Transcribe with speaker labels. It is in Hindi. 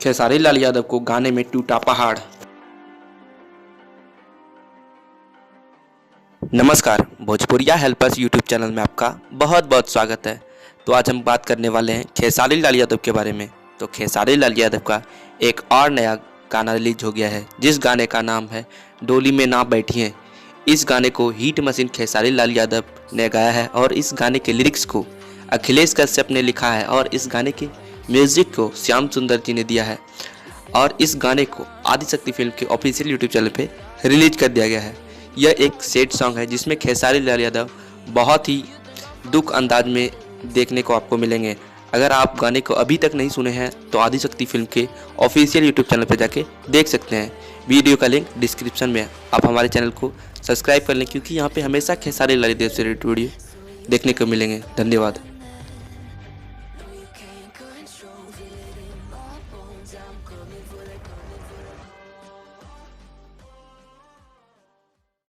Speaker 1: खेसारी लाल यादव को गाने में टूटा पहाड़। नमस्कार, भोजपुरिया हेल्पर्स यूट्यूब चैनल में आपका बहुत बहुत स्वागत है। तो आज हम बात करने वाले हैं खेसारी लाल यादव के बारे में। तो खेसारी लाल यादव का एक और नया गाना रिलीज हो गया है, जिस गाने का नाम है डोली में ना बैठिए। इस गाने को हिट मशीन खेसारी लाल यादव ने गाया है और इस गाने के लिरिक्स को अखिलेश कश्यप ने लिखा है और इस गाने के म्यूजिक को श्याम सुंदर जी ने दिया है। और इस गाने को आदिशक्ति फिल्म के ऑफिशियल यूट्यूब चैनल पे रिलीज कर दिया गया है। यह एक सैड सॉन्ग है जिसमें खेसारी लाल यादव बहुत ही दुख अंदाज में देखने को आपको मिलेंगे। अगर आप गाने को अभी तक नहीं सुने हैं तो आदिशक्ति फिल्म के ऑफिशियल यूट्यूब चैनल पर जाके देख सकते हैं। वीडियो का लिंक डिस्क्रिप्शन में है। आप हमारे चैनल को सब्सक्राइब कर लें क्योंकि यहाँ पे हमेशा खेसारी लाल यादव से रिलेटेड वीडियो देखने को मिलेंगे। धन्यवाद।